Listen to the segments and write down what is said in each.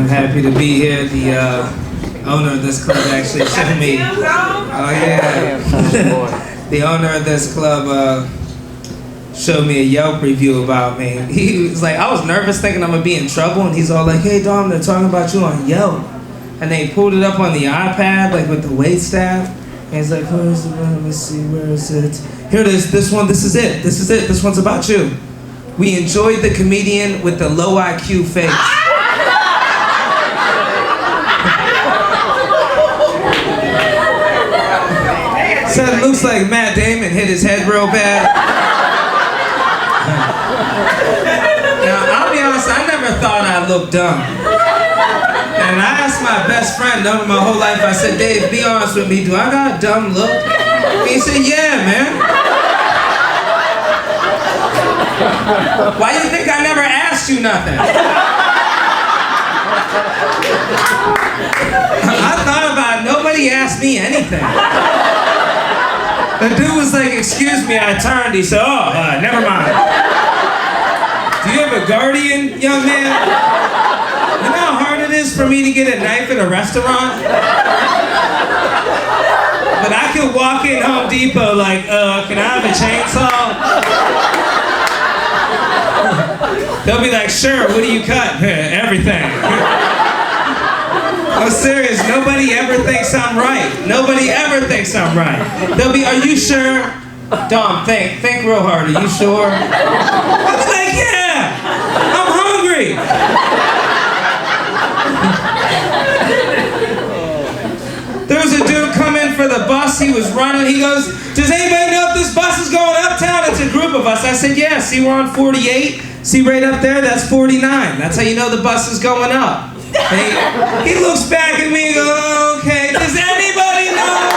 happy to be here. The owner of this club actually sent me. Oh yeah. The owner of this club showed me a Yelp review about me. He was like, I was nervous thinking I'm gonna be in trouble, and he's all like, "Hey Dom, they're talking about you on Yelp." And they pulled it up on the iPad, like with the wait staff. And he's like, "Where is it? Let me see, where is it? Here it is. This one. This is it. This is it. This one's about you. We enjoyed the comedian with the low IQ face." Said it looks like Matt Damon hit his head real bad. Now, I'll be honest, I never thought I looked dumb. And I asked my best friend, known my whole life, I said, "Dave, be honest with me, do I got a dumb look?" He said, "Yeah, man." Why do you think I never asked you nothing? I thought about it, nobody asked me anything. The dude was like, "Excuse me," I turned, he said, "Oh, never mind. Do you have a guardian, young man? You know how hard it is for me to get a knife at a restaurant? But I could walk in Home Depot like, can I have a chainsaw?" They'll be like, "Sure, what do you cut?" "Everything." I'm serious, nobody ever thinks I'm right. Nobody ever thinks I'm right. They'll be, "Are you sure?" "Dom, think real hard, are you sure?" I'll be like, "Yeah, I'm hungry." There was a dude come in for the bus, he was running, he goes, "Does anybody know if this bus is going uptown?" It's a group of us. I said, "Yeah, see we're on 48? See right up there, that's 49. That's how you know the bus is going up." And he looks back at me and goes, "Okay, does anybody know?"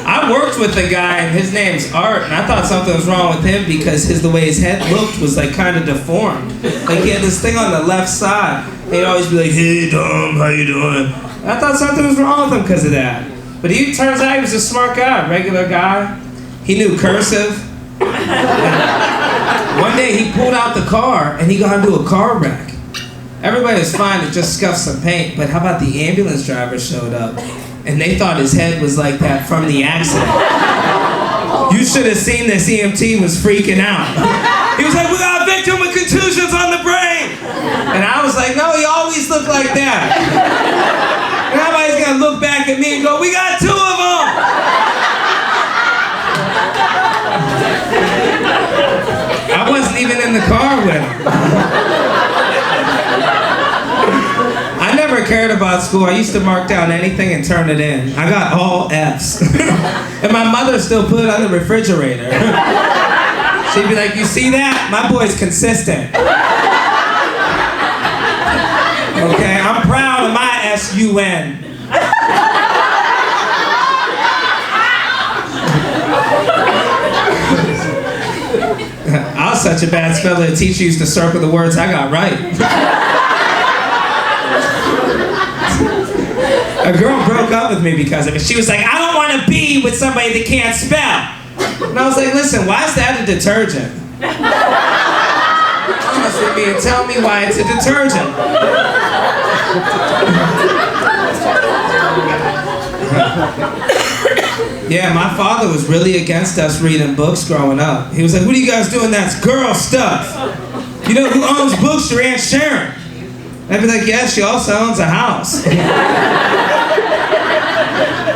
I worked with a guy, and his name's Art, and I thought something was wrong with him because the way his head looked was like kind of deformed. Like he had this thing on the left side. He'd always be like, "Hey Dom, how you doing?" And I thought something was wrong with him because of that. But he turns out he was a smart guy, regular guy. He knew cursive. One day he pulled out the car and he got into a car wreck. Everybody was fine, it just scuffed some paint, but how about the ambulance driver showed up and they thought his head was like that from the accident. You should have seen this, EMT was freaking out. He was like, "We got a victim with contusions on the brain." And I was like, "No, he always looked like that." And everybody's gonna look back at me and go, "We got two of them." I wasn't even in the car with him. I never cared about school. I used to mark down anything and turn it in. I got all F's. And my mother still put it on the refrigerator. She'd be like, "You see that? My boy's consistent." Okay, I'm proud of my S-U-N. I was such a bad speller, the teacher used to circle the words I got right. A girl broke up with me because of it. She was like, "I don't want to be with somebody that can't spell." And I was like, "Listen, why is that a detergent? Honest with me and tell me why it's a detergent." Yeah, my father was really against us reading books growing up. He was like, "What are you guys doing? That's girl stuff. You know who owns books? Your Aunt Sharon." I'd be like, "Yeah, she also owns a house."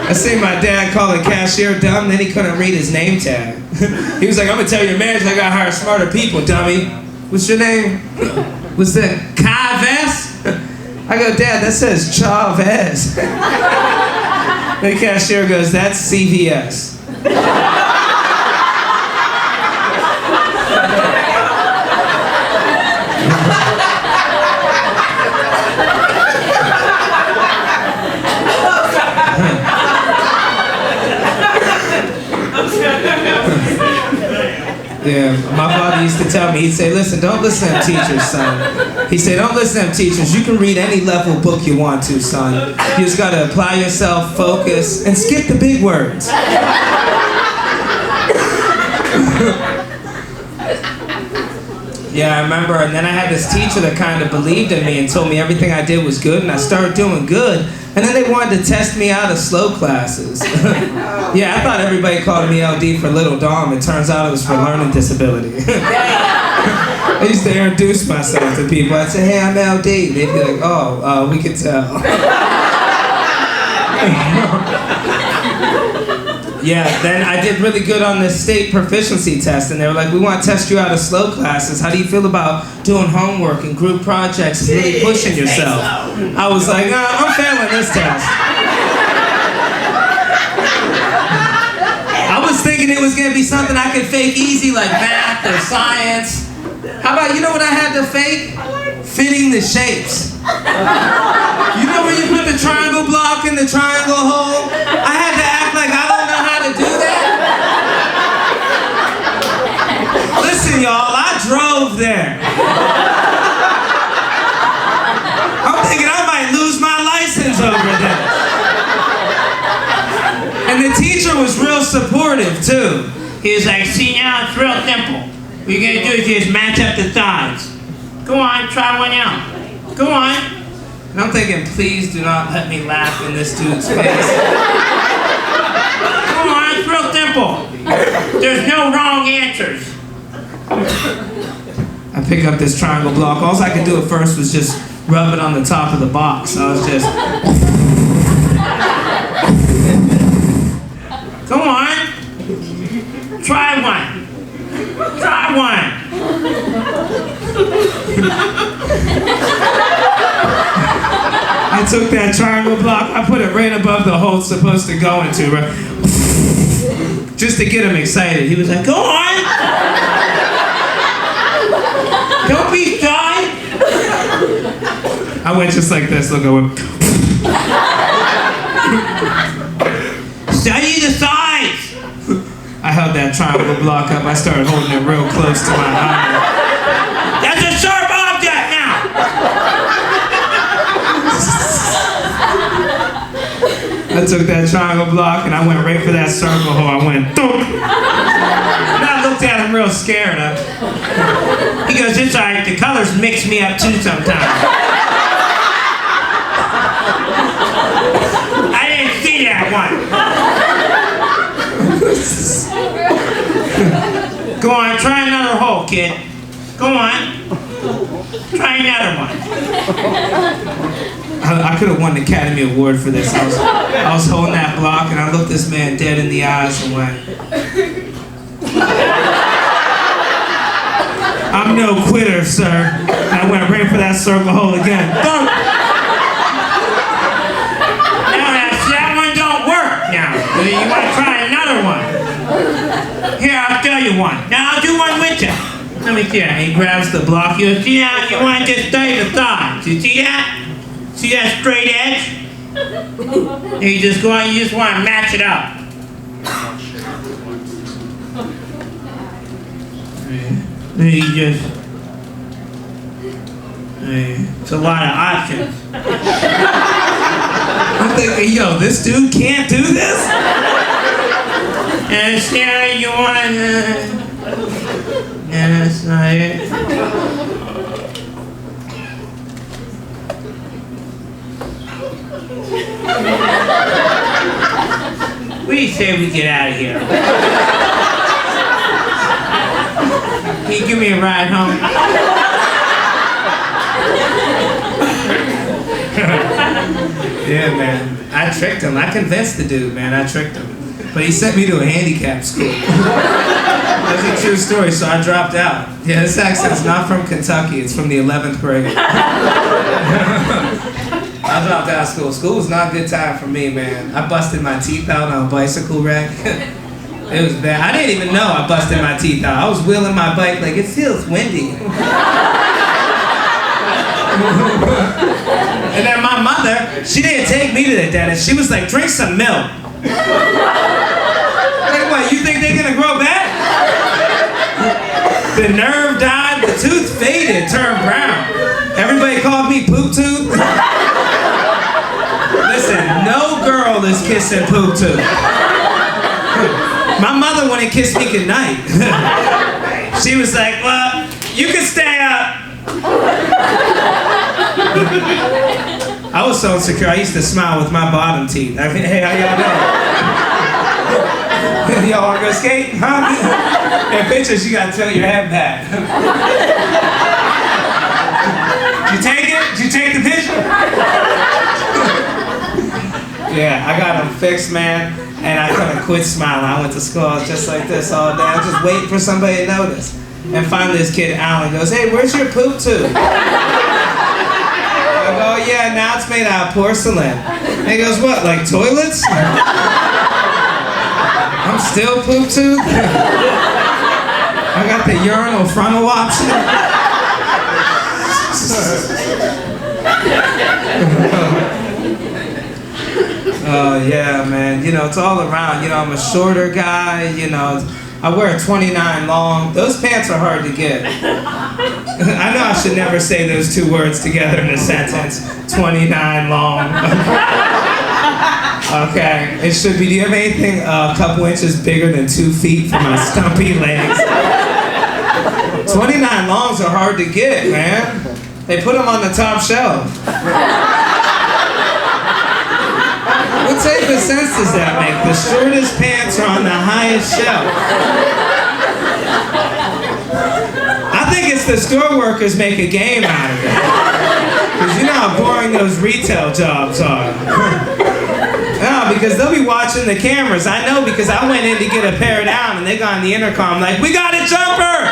I seen my dad call a cashier dumb, then he couldn't read his name tag. He was like, "I'm gonna tell your manager I gotta hire smarter people, dummy. What's your name?" "Was that Chavez?" I go, "Dad, that says Chavez." The cashier goes, "That's CVS." Yeah, my father used to tell me, he'd say, "Listen, don't listen to them teachers, son." He said, "Don't listen to them teachers. You can read any level book you want to, son. You just gotta apply yourself, focus, and skip the big words." Yeah, I remember, and then I had this teacher that kind of believed in me and told me everything I did was good, and I started doing good, and then they wanted to test me out of slow classes. Yeah, I thought everybody called me LD for Little Dom. It turns out it was for learning disability. I used to introduce myself to people. I'd say, hey, I'm LD. They'd be like, oh, we could tell. Yeah, then I did really good on the state proficiency test, and they were like, we want to test you out of slow classes. How do you feel about doing homework and group projects and really pushing yourself? I was like, I'm failing this test. I was thinking it was going to be something I could fake easy, like math or science. How about, you know what I had to fake? Fitting the shapes. You know where you put the triangle block in the triangle hole? I had to act like I don't know how to do that. Listen, y'all, I drove there. I'm thinking I might lose my license over this. And the teacher was real supportive, too. He was like, see, now it's real simple. What you're going to do is just match up the sides. Go on, try one out. Go on. And I'm thinking, please do not let me laugh in this dude's face. Come on, it's real simple. There's no wrong answers. I pick up this triangle block. All I could do at first was just rub it on the top of the box. I was just... Come on. Try one. Try one. I took that triangle block, I put it right above the hole it's supposed to go into, right? Just to get him excited. He was like, go on! Don't be shy! I went just like this, look, I went... Study the sides! I held that triangle block up, I started holding it real close to my eye. That's a sharp object now! I took that triangle block and I went right for that circle hole. I went, thunk! And I looked at him real scared. He goes, it's all right, the colors mix me up too sometimes. I didn't see that one. Go on, try another hole, kid. Go on. Try another one. I could have won the Academy Award for this. I was holding that block and I looked this man dead in the eyes and went, I'm no quitter, sir. And I went right for that circle hole again. Now, that one don't work now. You want to try another one? Here, I'll tell you one. Now, I'll do one with you. Let me see that. He grabs the block. You see that? You want to just study the sides. You see that? See that straight edge? And you just go on, you just want to match it up. And you just... It's a lot of options. I'm thinking, yo, this dude can't do this? And Sarah, you want to... Yeah, that's not it. What do you say we get out of here? Can you give me a ride home? Yeah, man. I tricked him. I convinced the dude, man. I tricked him. But he sent me to a handicap school. That's a true story, so I dropped out. Yeah, this accent's not from Kentucky. It's from the 11th grade. I dropped out of school. School was not a good time for me, man. I busted my teeth out on a bicycle rack. It was bad. I didn't even know I busted my teeth out. I was wheeling my bike like, it feels windy. And then my mother, she didn't take me to the dentist. She was like, drink some milk. Like, what, you think they're gonna grow back? The nerve died, the tooth faded, turned brown. Everybody called me poop tooth. Listen, no girl is kissing poop tooth. My mother wouldn't kiss me goodnight. She was like, well, You can stay up. I was so insecure, I used to smile with my bottom teeth. I mean, hey, how y'all doing? Y'all wanna go skate? Huh? In pictures, you gotta tilt your head back. Did you take it? Did you take the picture? Yeah, I got them fixed, man, and I couldn't quit smiling. I went to school, I was just like this all day. I was just waiting for somebody to notice. And finally this kid, Alan, goes, hey, where's your poop tube? I go, oh, yeah, now it's made out of porcelain. And he goes, what, like toilets? I'm still poop tube? I got the urinal frontal option. Oh, yeah, man. You know, it's all around. You know, I'm a shorter guy. You know, I wear a 29 long. Those pants are hard to get. I know I should never say those two words together in a sentence. 29 long. Okay. It should be, do you have anything a couple inches bigger than 2 feet for my stumpy legs? 29 longs are hard to get, man. They put them on the top shelf. What type of sense does that make? The shortest pants are on the highest shelf. I think it's the store workers make a game out of it. Because you know how boring those retail jobs are. No, because they'll be watching the cameras. I know because I went in to get a pair down and they got on the intercom like, we got a jumper!